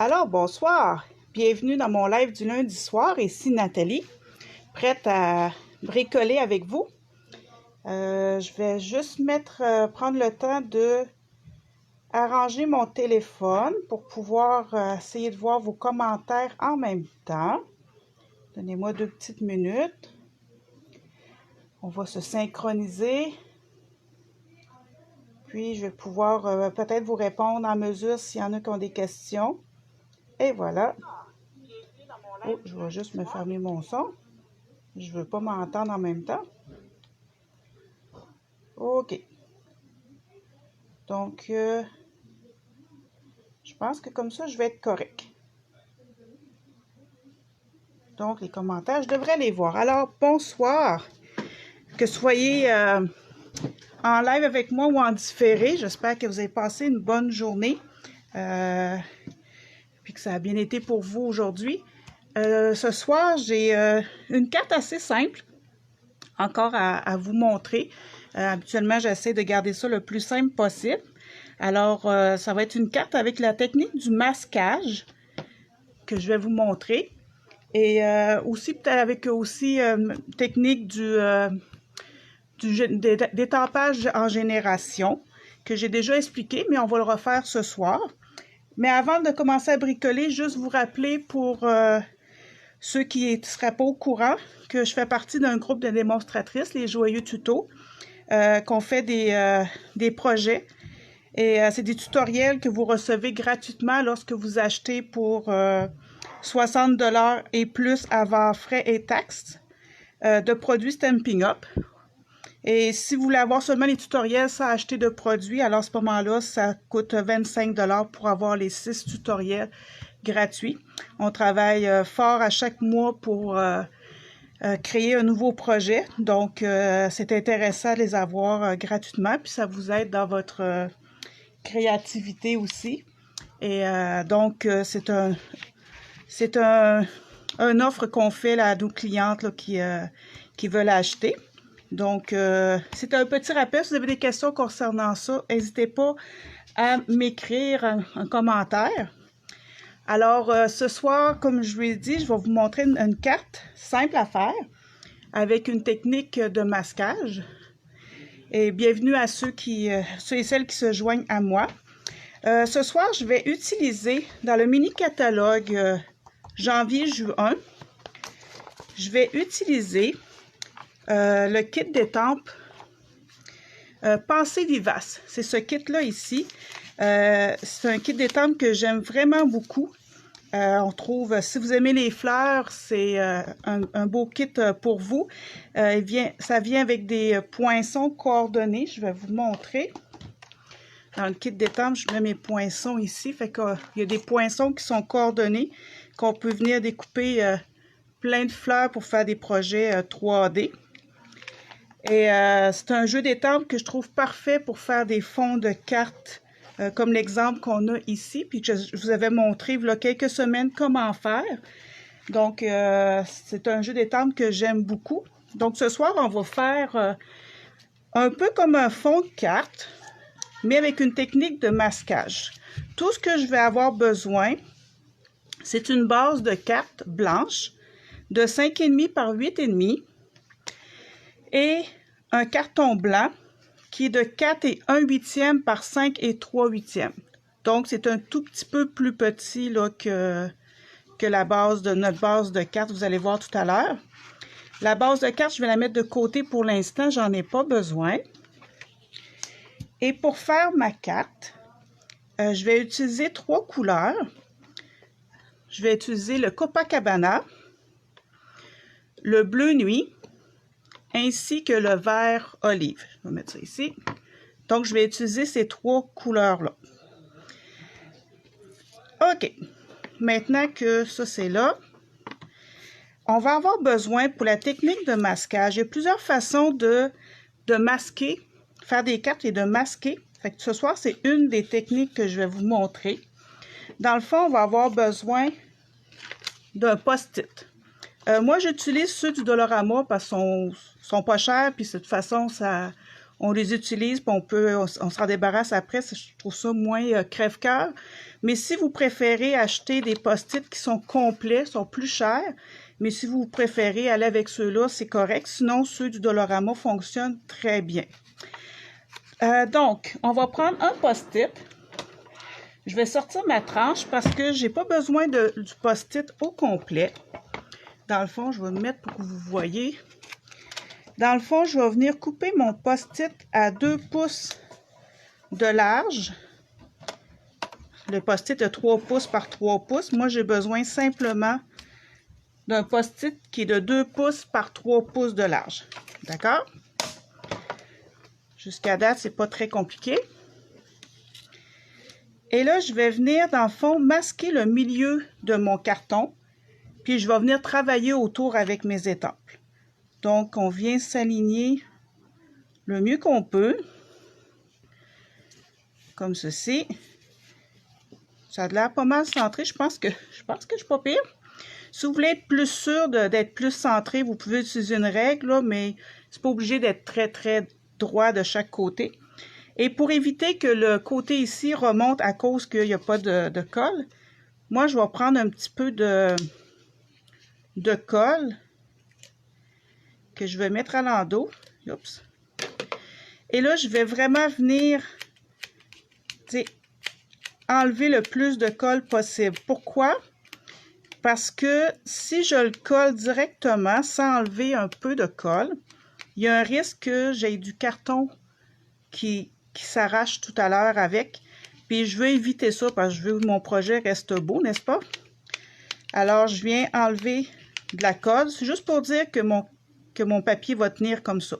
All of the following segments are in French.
Alors, bonsoir. Bienvenue dans mon live du lundi soir. Ici Nathalie, prête à bricoler avec vous. Je vais juste prendre le temps de arranger mon téléphone pour pouvoir essayer de voir vos commentaires en même temps. Donnez-moi 2 petites minutes. On va se synchroniser. Puis, je vais pouvoir peut-être vous répondre en mesure s'il y en a qui ont des questions. Et voilà. Oh, je vais juste me fermer mon son. Je ne veux pas m'entendre en même temps. OK. Donc, je pense que comme ça, je vais être correct. Donc, les commentaires, je devrais les voir. Alors, bonsoir. Que soyez en live avec moi ou en différé. J'espère que vous avez passé une bonne journée. Puis que ça a bien été pour vous aujourd'hui. Ce soir, j'ai une carte assez simple encore à vous montrer. Habituellement, j'essaie de garder ça le plus simple possible. Alors, ça va être une carte avec la technique du masquage que je vais vous montrer. Et aussi, peut-être avec aussi technique du détampage en génération que j'ai déjà expliqué, mais on va le refaire ce soir. Mais avant de commencer à bricoler, juste vous rappeler pour ceux qui ne seraient pas au courant que je fais partie d'un groupe de démonstratrices, les Joyeux Tutos, qu'on fait des projets. Et c'est des tutoriels que vous recevez gratuitement lorsque vous achetez pour 60 $ et plus avant frais et taxes de produits Stampin' Up. Et si vous voulez avoir seulement les tutoriels sans acheter de produits, alors à ce moment-là, ça coûte 25 $ pour avoir les 6 tutoriels gratuits. On travaille fort à chaque mois pour créer un nouveau projet. Donc, c'est intéressant de les avoir gratuitement, puis ça vous aide dans votre créativité aussi. Et donc, c'est une offre qu'on fait là, à nos clientes là, qui veulent acheter. Donc, c'est un petit rappel. Si vous avez des questions concernant ça, n'hésitez pas à m'écrire un commentaire. Alors, ce soir, comme je vous l'ai dit, je vais vous montrer une carte simple à faire avec une technique de masquage. Et bienvenue à ceux et celles qui se joignent à moi. Ce soir, je vais utiliser dans le mini-catalogue janvier-juin, je vais utiliser le kit d'étampes Pensée Vivace. C'est ce kit-là ici. C'est un kit d'étampes que j'aime vraiment beaucoup. On trouve, si vous aimez les fleurs, c'est un beau kit pour vous. Ça vient avec des poinçons coordonnés. Je vais vous montrer. Dans le kit d'étampes, je mets mes poinçons ici. Fait qu'il y a des poinçons qui sont coordonnés, qu'on peut venir découper plein de fleurs pour faire des projets 3D. Et c'est un jeu d'étampes que je trouve parfait pour faire des fonds de cartes, comme l'exemple qu'on a ici, puis que je vous avais montré il y a quelques semaines comment faire. Donc, c'est un jeu d'étampes que j'aime beaucoup. Donc, ce soir, on va faire un peu comme un fond de carte, mais avec une technique de masquage. Tout ce que je vais avoir besoin, c'est une base de cartes blanche de 5,5 par 8,5 et un carton blanc qui est de 4 et 1/8 par 5 et 3/8. Donc, c'est un tout petit peu plus petit là, que la base de notre base de cartes. Vous allez voir tout à l'heure. La base de cartes, je vais la mettre de côté pour l'instant. J'en ai pas besoin. Et pour faire ma carte, je vais utiliser 3 couleurs. Je vais utiliser le Copacabana, le bleu nuit, ainsi que le vert olive. Je vais mettre ça ici. Donc, je vais utiliser ces 3 couleurs-là. OK. Maintenant que ça, c'est là, on va avoir besoin, pour la technique de masquage, il y a plusieurs façons de masquer, faire des cartes et de masquer. Fait que ce soir, c'est une des techniques que je vais vous montrer. Dans le fond, on va avoir besoin d'un post-it. Moi, j'utilise ceux du Dollarama parce qu'ils sont pas chers, puis de toute façon, on les utilise, puis on s'en débarrasse après. Je trouve ça moins crève-cœur. Mais si vous préférez acheter des post-it qui sont complets, sont plus chers, mais si vous préférez aller avec ceux-là, c'est correct. Sinon, ceux du Dollarama fonctionnent très bien. Donc, on va prendre un post-it. Je vais sortir ma tranche parce que j'ai pas besoin du post-it au complet. Dans le fond, je vais me mettre pour que vous voyez. Dans le fond, je vais venir couper mon post-it à 2 pouces de large. Le post-it de 3 pouces par 3 pouces. Moi, j'ai besoin simplement d'un post-it qui est de 2 pouces par 3 pouces de large. D'accord? Jusqu'à date, c'est pas très compliqué. Et là, je vais venir, dans le fond, masquer le milieu de mon carton. Puis, je vais venir travailler autour avec mes étampes. Donc, on vient s'aligner le mieux qu'on peut. Comme ceci. Ça a l'air pas mal centré. Je pense que je suis pas pire. Si vous voulez être plus sûr d'être plus centré, vous pouvez utiliser une règle, là, mais c'est pas obligé d'être très, très droit de chaque côté. Et pour éviter que le côté ici remonte à cause qu'il n'y a pas de colle, moi, je vais prendre un petit peu de colle que je vais mettre à l'endos. Oups. Et là, je vais vraiment venir enlever le plus de colle possible. Pourquoi? Parce que si je le colle directement sans enlever un peu de colle, il y a un risque que j'ai du carton qui s'arrache tout à l'heure avec. Puis je veux éviter ça parce que je veux que mon projet reste beau, n'est-ce pas? Alors, je viens enlever de la colle. C'est juste pour dire que mon papier va tenir comme ça.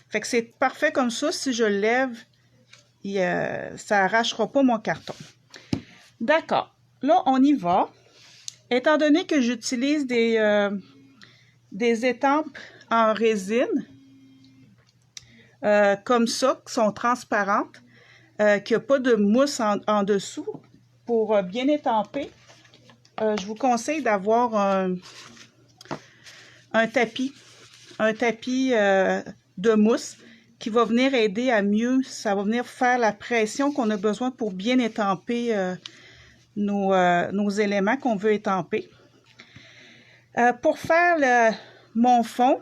Fait que c'est parfait comme ça. Si je le lève, ça n'arrachera pas mon carton. D'accord. Là, on y va. Étant donné que j'utilise des étampes en résine, comme ça, qui sont transparentes, qu'il n'y a pas de mousse en dessous, pour bien étamper, je vous conseille d'avoir un tapis de mousse qui va venir aider à mieux, ça va venir faire la pression qu'on a besoin pour bien étamper nos éléments qu'on veut étamper. Pour faire mon fond,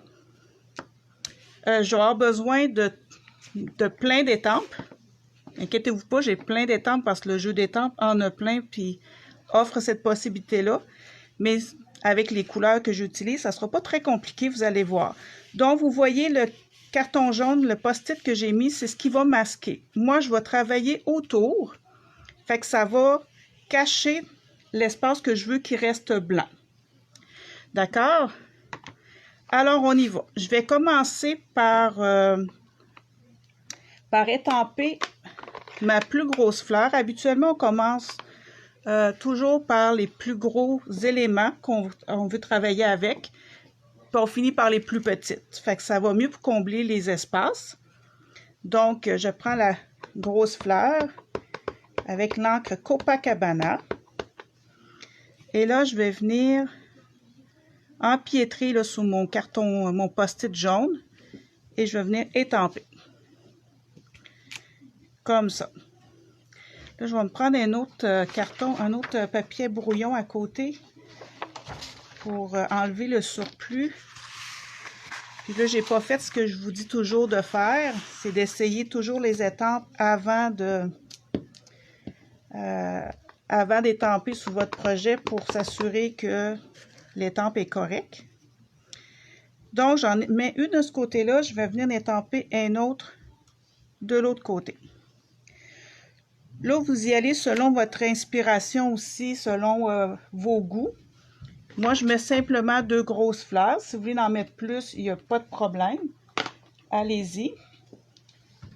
je vais avoir besoin de plein d'étampes. Inquiétez-vous pas, j'ai plein d'étampes parce que le jeu d'étampes en a plein puis offre cette possibilité-là. Mais avec les couleurs que j'utilise, ça ne sera pas très compliqué, vous allez voir. Donc, vous voyez le carton jaune, le post-it que j'ai mis, c'est ce qui va masquer. Moi, je vais travailler autour. Fait que ça va cacher l'espace que je veux qu'il reste blanc. D'accord? Alors, on y va. Je vais commencer par étamper ma plus grosse fleur. Habituellement, on commence toujours par les plus gros éléments qu'on veut travailler avec. Puis on finit par les plus petites. Fait que ça va mieux pour combler les espaces. Donc, je prends la grosse fleur avec l'encre Copacabana. Et là, je vais venir empiétrer là, sur mon carton, mon post-it jaune. Et je vais venir étamper. Comme ça. Là, je vais me prendre un autre carton, un autre papier brouillon à côté pour enlever le surplus. Puis là, j'ai pas fait ce que je vous dis toujours de faire, c'est d'essayer toujours les étampes avant d'étamper sur votre projet pour s'assurer que l'étampe est correcte. Donc, j'en mets une de ce côté-là, je vais venir étamper un autre de l'autre côté. Là, vous y allez selon votre inspiration aussi, selon vos goûts. Moi, je mets simplement 2 grosses fleurs. Si vous voulez en mettre plus, il n'y a pas de problème. Allez-y.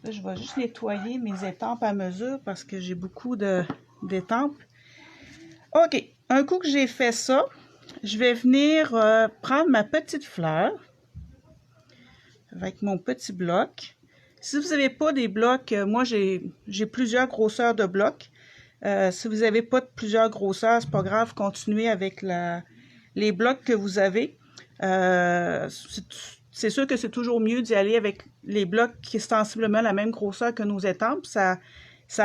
Là, je vais juste nettoyer mes étampes à mesure parce que j'ai beaucoup d'étampes. OK. Un coup que j'ai fait ça, je vais venir prendre ma petite fleur avec mon petit bloc. Si vous n'avez pas des blocs, moi j'ai plusieurs grosseurs de blocs. Si vous n'avez pas plusieurs grosseurs, c'est pas grave, continuez avec les blocs que vous avez. c'est sûr que c'est toujours mieux d'y aller avec les blocs qui sont sensiblement la même grosseur que nos étampes. Ça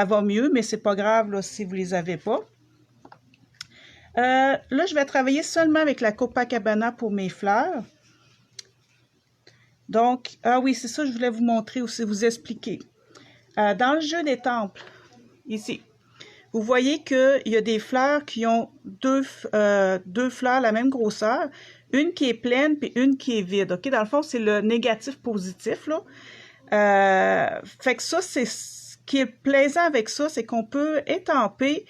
va mieux, mais c'est pas grave là, si vous les avez pas. Là, je vais travailler seulement avec la Copacabana pour mes fleurs. Donc, ah oui, c'est ça que je voulais vous montrer aussi, vous expliquer. Dans le jeu d'étampes, ici, vous voyez qu'il y a des fleurs qui ont deux fleurs la même grosseur, une qui est pleine puis une qui est vide. OK? Dans le fond, c'est le négatif-positif, là. Fait que ça, c'est ce qui est plaisant avec ça, c'est qu'on peut étamper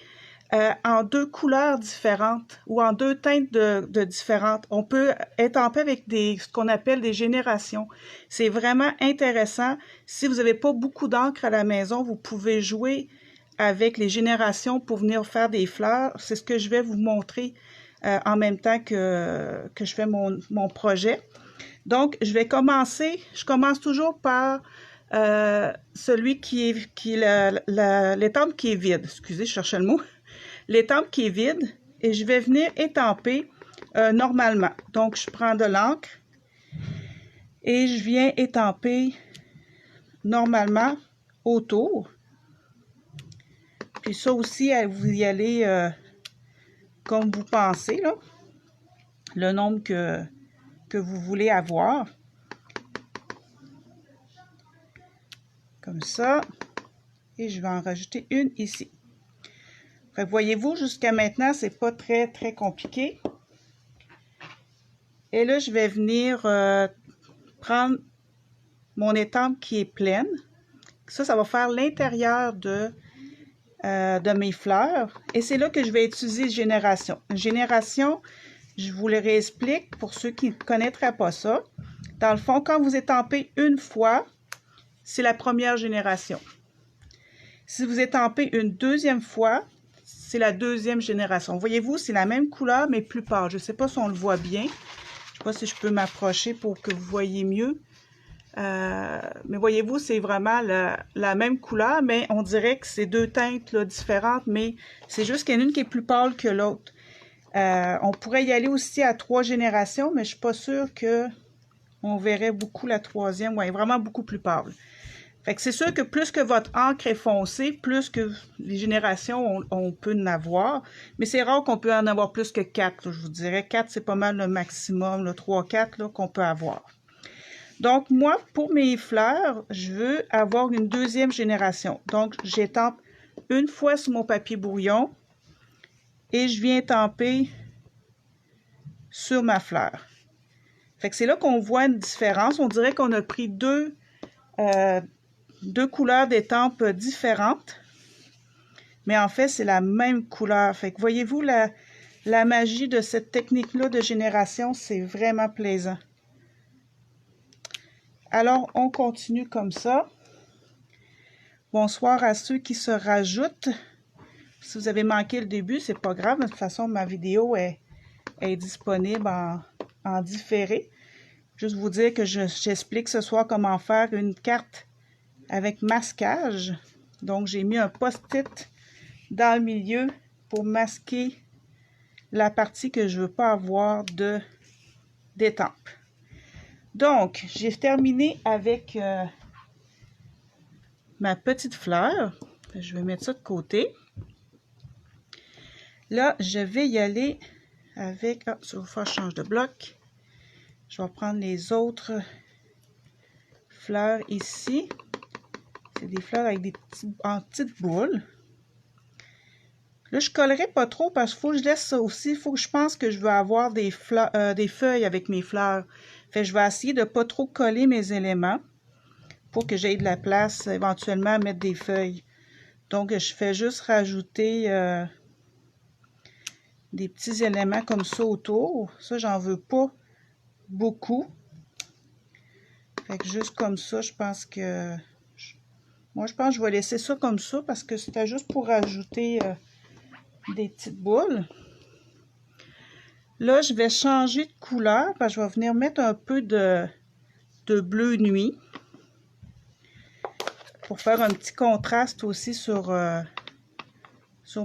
en deux couleurs différentes ou en deux teintes de différentes. On peut étamper avec ce qu'on appelle des générations. C'est vraiment intéressant. Si vous n'avez pas beaucoup d'encre à la maison, vous pouvez jouer avec les générations pour venir faire des fleurs. C'est ce que je vais vous montrer en même temps que je fais mon projet. Donc, je commence toujours par celui qui est l'étampe qui est vide. Excusez, je cherchais le mot. L'étampe qui est vide et je vais venir étamper normalement. Donc, je prends de l'encre et je viens étamper normalement autour. Puis ça aussi, vous y allez comme vous pensez, là, le nombre que vous voulez avoir. Comme ça. Et je vais en rajouter une ici. Fait que voyez-vous, jusqu'à maintenant, c'est pas très, très compliqué. Et là, je vais venir prendre mon étampe qui est pleine. Ça va faire l'intérieur de mes fleurs. Et c'est là que je vais utiliser génération. Génération, je vous le réexplique pour ceux qui ne connaîtraient pas ça. Dans le fond, quand vous étampez une fois, c'est la première génération. Si vous étampez une deuxième fois, c'est la deuxième génération. Voyez-vous, c'est la même couleur, mais plus pâle. Je ne sais pas si on le voit bien. Je ne sais pas si je peux m'approcher pour que vous voyez mieux. Mais voyez-vous, c'est vraiment la même couleur, mais on dirait que c'est deux teintes là, différentes, mais c'est juste qu'il y en a une qui est plus pâle que l'autre. On pourrait y aller aussi à 3 générations, mais je ne suis pas sûre qu'on verrait beaucoup la troisième. Oui, vraiment beaucoup plus pâle. Fait que c'est sûr que plus que votre encre est foncée, plus que les générations, on peut en avoir. Mais c'est rare qu'on peut en avoir plus que 4. Là, je vous dirais 4, c'est pas mal le maximum, 3-4 qu'on peut avoir. Donc, moi, pour mes fleurs, je veux avoir une deuxième génération. Donc, j'étampe une fois sur mon papier brouillon et je viens étamper sur ma fleur. Fait que c'est là qu'on voit une différence. On dirait qu'on a pris deux couleurs d'étampes différentes. Mais en fait, c'est la même couleur. Fait que voyez-vous, la magie de cette technique-là de génération, c'est vraiment plaisant. Alors, on continue comme ça. Bonsoir à ceux qui se rajoutent. Si vous avez manqué le début, c'est pas grave. De toute façon, ma vidéo est disponible en différé. Juste vous dire que j'explique ce soir comment faire une carte avec masquage. Donc, j'ai mis un post-it dans le milieu pour masquer la partie que je ne veux pas avoir d'étampe. Donc, j'ai terminé avec ma petite fleur. Je vais mettre ça de côté. Là, je vais y aller avec... Ah, ça va faire change de bloc. Je vais prendre les autres fleurs ici. C'est des fleurs avec en petites boules. Là, je ne collerai pas trop parce qu'il faut que je laisse ça aussi. Il faut que je pense que je veux avoir des feuilles avec mes fleurs. Fait que je vais essayer de ne pas trop coller mes éléments pour que j'aie de la place éventuellement à mettre des feuilles. Donc, je fais juste rajouter des petits éléments comme ça autour. Ça, j'en veux pas beaucoup. Fait que juste comme ça, je pense que... Moi, je pense que je vais laisser ça comme ça parce que c'était juste pour rajouter des petites boules. Là, je vais changer de couleur parce que je vais venir mettre un peu de bleu nuit pour faire un petit contraste aussi sur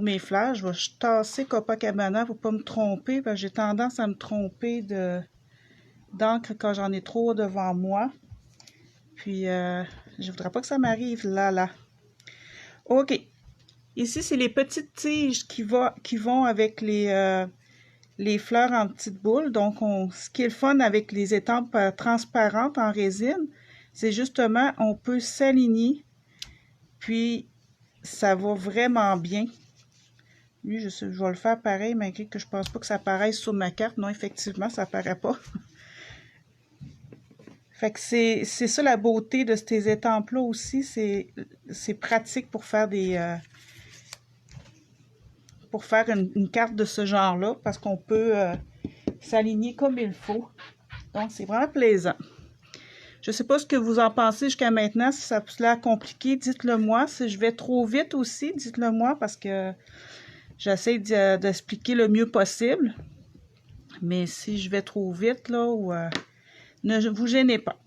mes fleurs. Je vais tasser Copacabana pour ne pas me tromper parce que j'ai tendance à me tromper d'encre quand j'en ai trop devant moi. Puis, je voudrais pas que ça m'arrive là. OK. Ici, c'est les petites tiges qui vont avec les fleurs en petites boules. Donc, ce qui est le fun avec les étampes transparentes en résine, c'est justement, on peut s'aligner, puis ça va vraiment bien. Lui, je vais le faire pareil, malgré que je pense pas que ça apparaisse sur ma carte. Non, effectivement, ça apparaît pas. Fait que c'est ça la beauté de ces étampes-là aussi. C'est pratique pour faire une carte de ce genre-là, parce qu'on peut s'aligner comme il faut. Donc, c'est vraiment plaisant. Je ne sais pas ce que vous en pensez jusqu'à maintenant. Si ça vous l'air compliqué, dites-le moi. Si je vais trop vite aussi, dites-le moi, parce que j'essaie d'expliquer le mieux possible. Mais si je vais trop vite, là, ne vous gênez pas.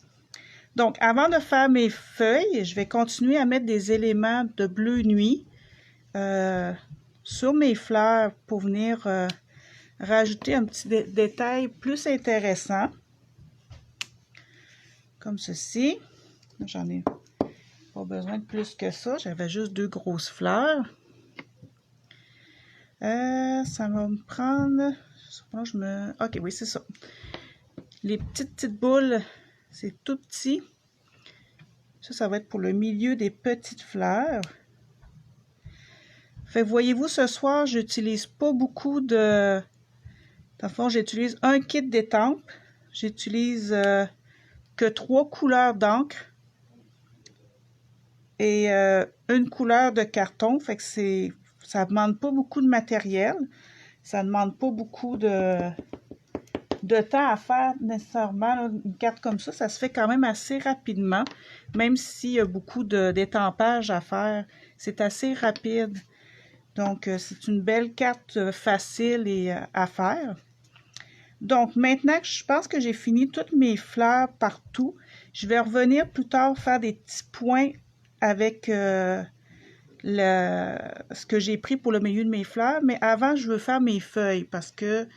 Donc, avant de faire mes feuilles, je vais continuer à mettre des éléments de bleu nuit sur mes fleurs pour venir rajouter un petit détail plus intéressant. Comme ceci. J'en ai pas besoin de plus que ça. J'avais juste 2 grosses fleurs. Ça va me prendre... OK, oui, c'est ça. Les petites boules, c'est tout petit. Ça va être pour le milieu des petites fleurs. Fait voyez-vous, ce soir, j'utilise pas beaucoup de... Dans le fond, j'utilise un kit d'étampes. J'utilise que 3 couleurs d'encre et une couleur de carton. Fait que ça ne demande pas beaucoup de matériel. Ça ne demande pas beaucoup de temps à faire nécessairement. Là, une carte comme ça se fait quand même assez rapidement. Même s'il y a beaucoup d'étampage à faire, c'est assez rapide. Donc, c'est une belle carte facile à faire. Donc, maintenant que je pense que j'ai fini toutes mes fleurs partout, je vais revenir plus tard faire des petits points avec ce que j'ai pris pour le milieu de mes fleurs. Mais avant, je veux faire mes feuilles parce que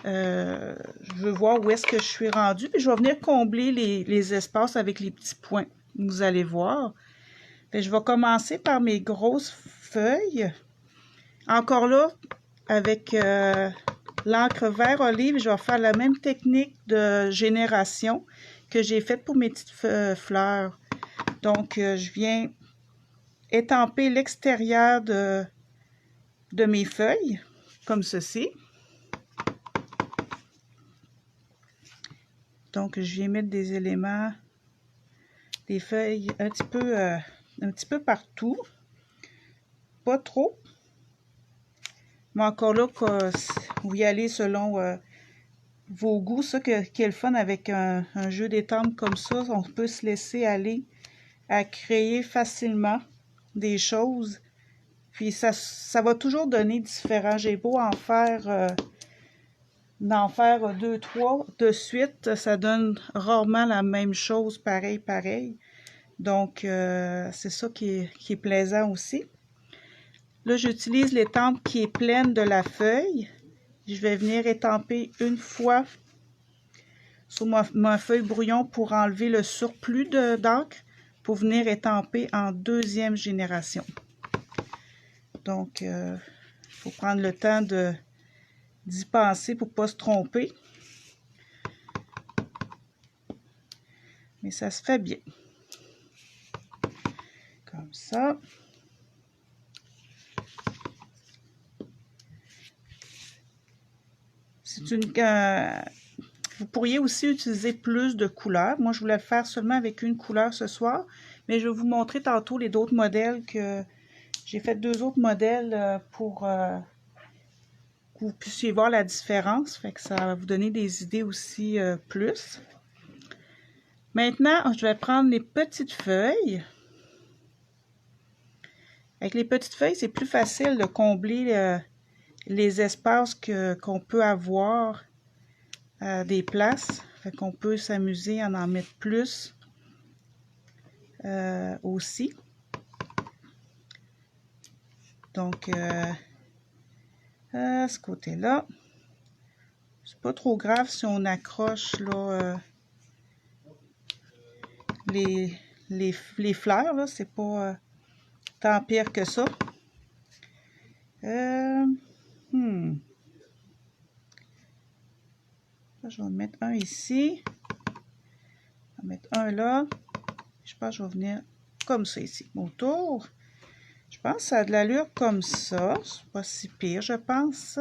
je veux voir où est-ce que je suis rendue. Puis, je vais venir combler les espaces avec les petits points. Vous allez voir. Puis, je vais commencer par mes grosses feuilles. Encore là, avec l'encre vert olive, je vais faire la même technique de génération que j'ai faite pour mes petites fleurs. Donc, je viens étamper l'extérieur de mes feuilles, comme ceci. Donc, je viens mettre des éléments, des feuilles un petit peu partout. Pas trop. Mais encore là, vous y allez selon vos goûts. Ça qui est le fun avec un jeu d'étampes comme ça, on peut se laisser aller à créer facilement des choses. Puis ça va toujours donner différent. J'ai beau d'en faire 2, 3 de suite, ça donne rarement la même chose, pareil. Donc, c'est ça qui est plaisant aussi. Là, j'utilise l'étampe qui est pleine de la feuille. Je vais venir étamper une fois sur ma feuille brouillon pour enlever le surplus d'encre pour venir étamper en deuxième génération. Donc, il faut prendre le temps d'y penser pour ne pas se tromper. Mais ça se fait bien. Comme ça. Vous pourriez aussi utiliser plus de couleurs. Moi, je voulais le faire seulement avec une couleur ce soir. Mais je vais vous montrer tantôt les d'autres modèles que... J'ai fait 2 autres modèles pour que vous puissiez voir la différence. Fait que ça va vous donner des idées aussi plus. Maintenant, je vais prendre les petites feuilles. Avec les petites feuilles, c'est plus facile de combler les espaces qu'on peut avoir à des places. Fait qu'on peut s'amuser à en mettre plus aussi. Donc, à ce côté-là, C'est pas trop grave si on accroche là, les fleurs, là, c'est pas tant pire que ça. Là, je vais en mettre un ici. Je vais mettre un là. Je pense que je vais venir comme ça ici. Autour. Je pense que ça a de l'allure comme ça. C'est pas si pire, je pense.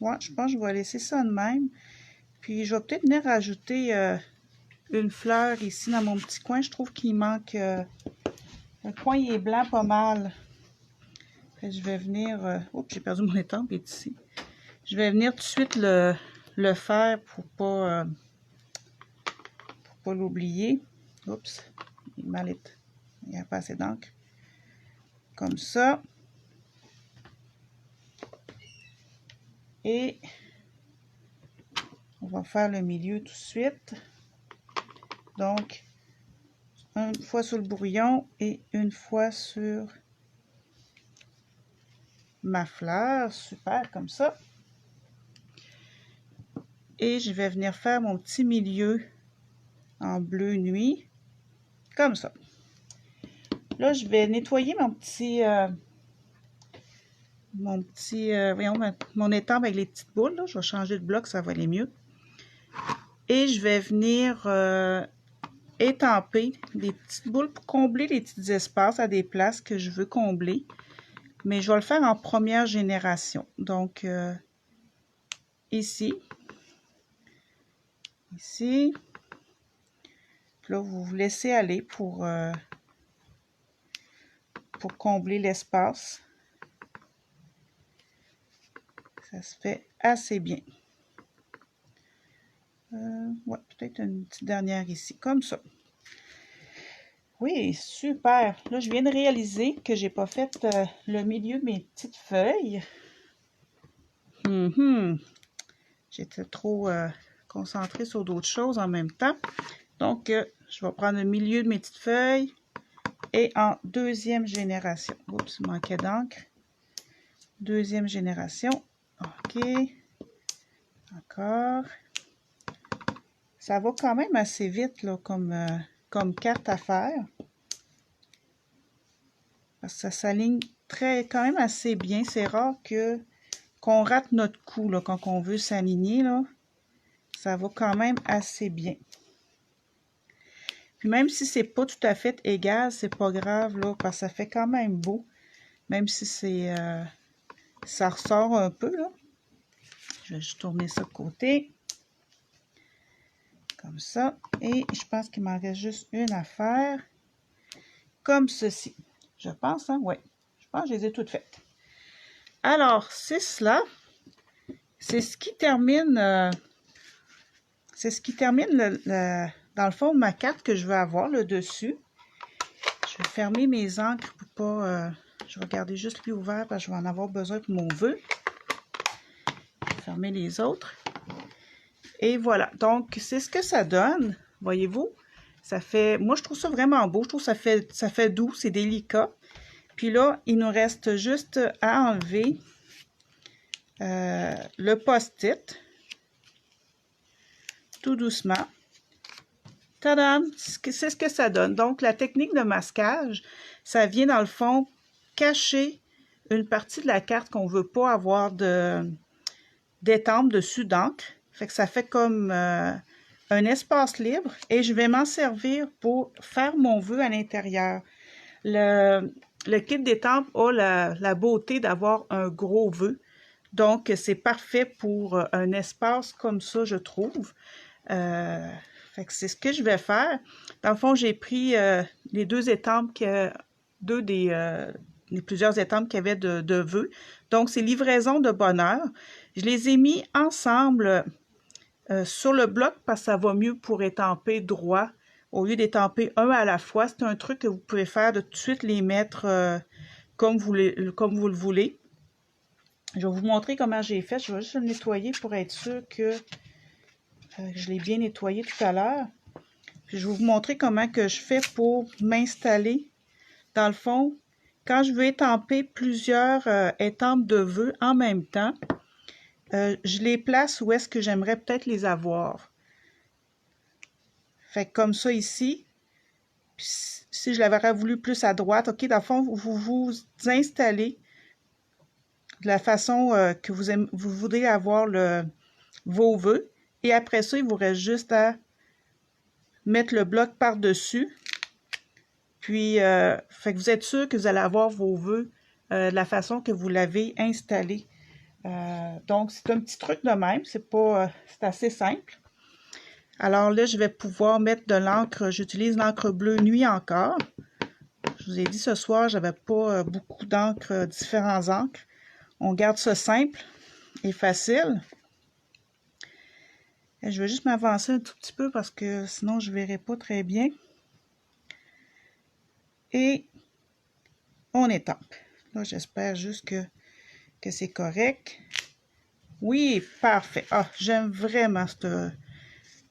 Ouais, je pense que je vais laisser ça de même. Puis je vais peut-être venir rajouter une fleur ici dans mon petit coin. Je trouve qu'il manque... le coin il est blanc pas mal. Fait que je vais venir... Oups, j'ai perdu mon étampe, il est ici. Je vais venir tout de suite le faire pour pas l'oublier. Oups, il n'y a pas assez d'encre. Comme ça. Et on va faire le milieu tout de suite. Donc, une fois sur le brouillon et une fois sur ma fleur. Super, comme ça. Et je vais venir faire mon petit milieu en bleu nuit. Comme ça. Là, je vais nettoyer mon étampe avec les petites boules. Là. Je vais changer de bloc, ça va aller mieux. Et je vais venir étamper des petites boules pour combler les petits espaces à des places que je veux combler. Mais je vais le faire en première génération. Donc, ici. Ici. Là, vous vous laissez aller pour combler l'espace. Ça se fait assez bien. Ouais, peut-être une petite dernière ici, comme ça. Oui, super. Là, je viens de réaliser que j'ai pas fait le milieu de mes petites feuilles. J'étais trop concentrée sur d'autres choses en même temps. Donc, je vais prendre le milieu de mes petites feuilles et en deuxième génération. Oups, il manquait d'encre. Deuxième génération. OK. Encore. Ça va quand même assez vite là, comme carte à faire. Parce que ça s'aligne quand même assez bien. C'est rare qu'on rate notre coup là, quand on veut s'aligner. Ça va quand même assez bien. Puis même si c'est pas tout à fait égal, c'est pas grave là, parce que ça fait quand même beau. Même si ça ressort un peu là. Je vais juste tourner ça de côté. Comme ça. Et je pense qu'il m'en reste juste une à faire. Comme ceci. Je pense, hein? Oui. Je pense que je les ai toutes faites. Alors, c'est cela. C'est ce qui termine... dans le fond de ma carte que je veux avoir, le dessus. Je vais fermer mes encres pour pas... je vais garder juste lui ouvert parce que je vais en avoir besoin pour mon vœu. Je vais fermer les autres. Et voilà. Donc, c'est ce que ça donne. Voyez-vous? Ça fait... Moi, je trouve ça vraiment beau. Je trouve que ça fait doux. C'est délicat. Puis là, il nous reste juste à enlever le post-it. Tout doucement. Tadam! C'est ce que ça donne. Donc, la technique de masquage, ça vient dans le fond cacher une partie de la carte qu'on ne veut pas avoir d'étampe dessus d'encre. Fait que ça fait comme un espace libre et je vais m'en servir pour faire mon vœu à l'intérieur. Le kit d'étampe a la beauté d'avoir un gros vœu. Donc, c'est parfait pour un espace comme ça, je trouve. Fait que c'est ce que je vais faire. Dans le fond, j'ai pris les deux étampes, les plusieurs étampes qu'il y avait de vœux. Donc, c'est livraison de bonheur. Je les ai mis ensemble sur le bloc parce que ça va mieux pour étamper droit au lieu d'étamper un à la fois. C'est un truc que vous pouvez faire de tout de suite les mettre comme vous le voulez. Je vais vous montrer comment j'ai fait. Je vais juste le nettoyer pour être sûr que je l'ai bien nettoyé tout à l'heure. Puis je vais vous montrer comment que je fais pour m'installer. Dans le fond, quand je veux étamper plusieurs étampes de vœux en même temps, je les place où est-ce que j'aimerais peut-être les avoir. Fait que comme ça ici, puis si je l'avais voulu plus à droite, OK, dans le fond, vous vous installez de la façon que vous voudrez avoir vos vœux. Et après ça, il vous reste juste à mettre le bloc par-dessus. Puis, fait que vous êtes sûr que vous allez avoir vos vœux de la façon que vous l'avez installé. Donc, c'est un petit truc de même. C'est assez simple. Alors là, je vais pouvoir mettre de l'encre. J'utilise l'encre bleue nuit encore. Je vous ai dit ce soir, j'avais pas beaucoup d'encre, différents encres. On garde ça simple et facile. Et je vais juste m'avancer un tout petit peu parce que sinon je ne verrai pas très bien. Et on étampe. Là, j'espère juste que c'est correct. Oui, parfait. Ah, j'aime vraiment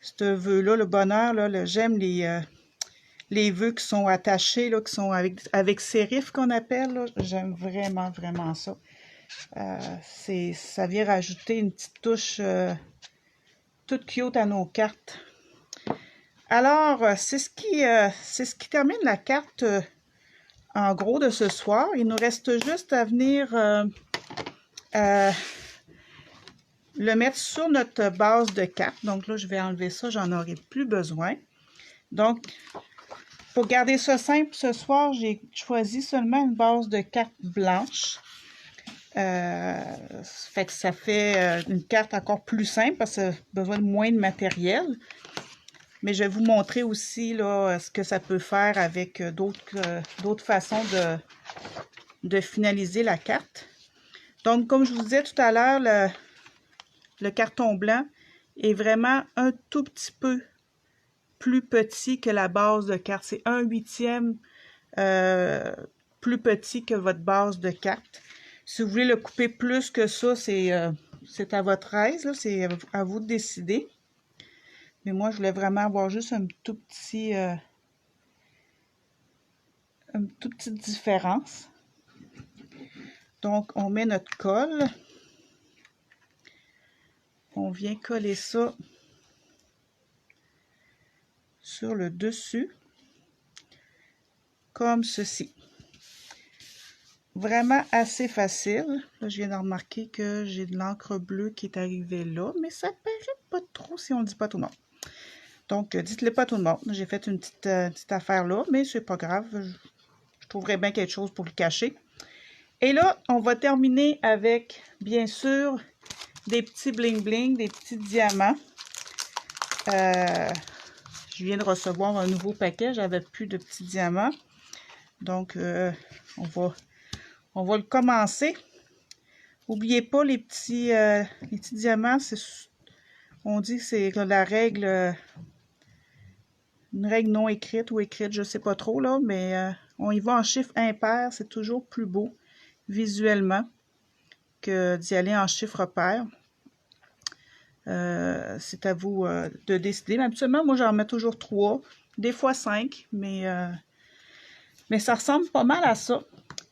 ce vœu-là, le bonheur. Là, j'aime les vœux qui sont attachés, là, qui sont avec sérif qu'on appelle. J'aime vraiment, vraiment ça. Ça vient rajouter une petite touche toute cute à nos cartes. Alors, c'est ce qui termine la carte en gros de ce soir. Il nous reste juste à venir le mettre sur notre base de cartes. Donc là, je vais enlever ça, j'en aurai plus besoin. Donc, pour garder ça simple ce soir, j'ai choisi seulement une base de cartes blanches. Fait que ça fait une carte encore plus simple parce que besoin de moins de matériel. Mais je vais vous montrer aussi là, ce que ça peut faire avec d'autres façons de finaliser la carte. Donc, comme je vous disais tout à l'heure, le carton blanc est vraiment un tout petit peu plus petit que la base de carte. C'est 1/8 plus petit que votre base de carte. Si vous voulez le couper plus que ça, c'est à votre aise. C'est à vous de décider. Mais moi, je voulais vraiment avoir juste une toute petite différence. Donc, on met notre colle. On vient coller ça sur le dessus, comme ceci. Vraiment assez facile. Là, je viens de remarquer que j'ai de l'encre bleue qui est arrivée là, mais ça paraît pas trop si on ne dit pas tout le monde. Donc, dites-le pas à tout le monde. J'ai fait une petite affaire là, mais c'est pas grave. Je trouverai bien quelque chose pour le cacher. Et là, on va terminer avec, bien sûr, des petits bling-bling, des petits diamants. Je viens de recevoir un nouveau paquet. J'avais plus de petits diamants. Donc, on va le commencer. N'oubliez pas les petits diamants. On dit que c'est la règle... une règle non écrite ou écrite, je ne sais pas trop, là, mais on y va en chiffre impair, c'est toujours plus beau visuellement que d'y aller en chiffre pair. C'est à vous de décider. Mais habituellement, moi, j'en mets toujours 3, des fois 5, mais ça ressemble pas mal à ça.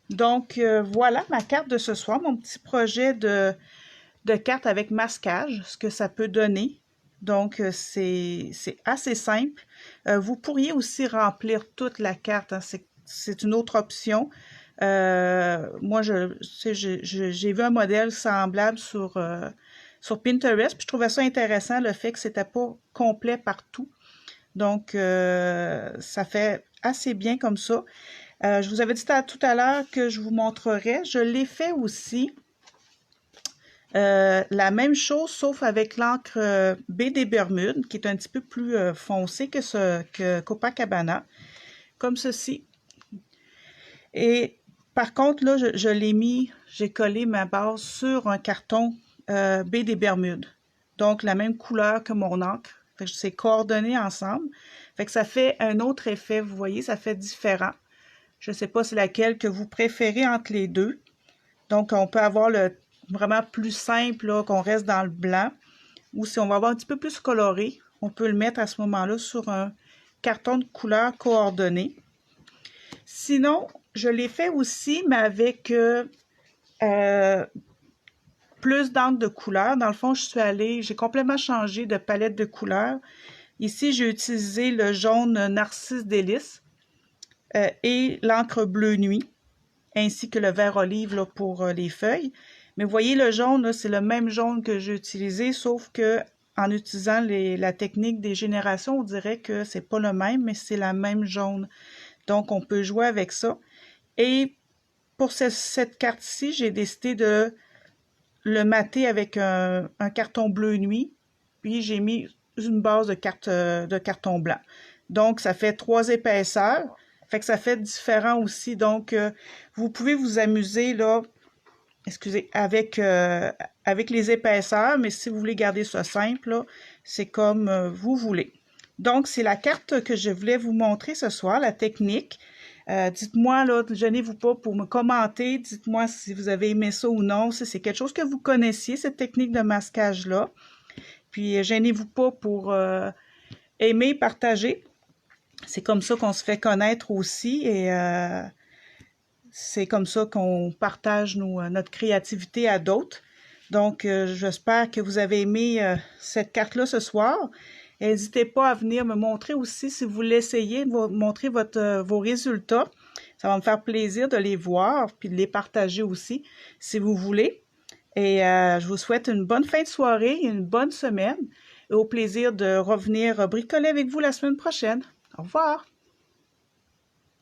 Donc, voilà ma carte de ce soir, mon petit projet de carte avec masquage, ce que ça peut donner. Donc, c'est assez simple. Vous pourriez aussi remplir toute la carte. Hein. C'est une autre option. Moi, j'ai vu un modèle semblable sur Pinterest. Puis je trouvais ça intéressant, le fait que c'était pas complet partout. Donc, ça fait assez bien comme ça. Je vous avais dit tout à l'heure que je vous montrerais. Je l'ai fait aussi. La même chose, sauf avec l'encre baie des Bermudes, qui est un petit peu plus foncé que Copacabana, comme ceci. Et par contre, là, je l'ai mis, j'ai collé ma base sur un carton baie des Bermudes. Donc, la même couleur que mon encre. C'est coordonné ensemble. Fait que ça fait un autre effet, vous voyez, ça fait différent. Je ne sais pas c'est laquelle que vous préférez entre les deux. Donc, on peut avoir vraiment plus simple, qu'on reste dans le blanc. Ou si on va avoir un petit peu plus coloré, on peut le mettre à ce moment-là sur un carton de couleur coordonné. Sinon, je l'ai fait aussi, mais avec plus plus d'encre de couleur. Dans le fond, j'ai complètement changé de palette de couleurs. Ici, j'ai utilisé le jaune Narcisse Délice et l'encre bleu nuit, ainsi que le vert olive là, pour les feuilles. Mais vous voyez, le jaune, c'est le même jaune que j'ai utilisé, sauf que en utilisant la technique des générations, on dirait que c'est pas le même, mais c'est la même jaune. Donc, on peut jouer avec ça. Et pour cette carte-ci, j'ai décidé de le mater avec un carton bleu nuit, puis j'ai mis une base de carton blanc. Donc, ça fait 3 épaisseurs, fait que ça fait différent aussi. Donc, vous pouvez vous amuser, là, excusez, avec les épaisseurs, mais si vous voulez garder ça simple, c'est comme vous voulez. Donc, c'est la carte que je voulais vous montrer ce soir, la technique. Dites-moi, là, gênez-vous pas pour me commenter. Dites-moi si vous avez aimé ça ou non, si c'est quelque chose que vous connaissiez, cette technique de masquage-là. Puis, gênez-vous pas pour aimer, partager. C'est comme ça qu'on se fait connaître aussi et c'est comme ça qu'on partage notre créativité à d'autres. Donc, j'espère que vous avez aimé cette carte-là ce soir. N'hésitez pas à venir me montrer aussi si vous l'essayez, de montrer vos résultats. Ça va me faire plaisir de les voir puis de les partager aussi si vous voulez. Et je vous souhaite une bonne fin de soirée, une bonne semaine et au plaisir de revenir bricoler avec vous la semaine prochaine. Au revoir!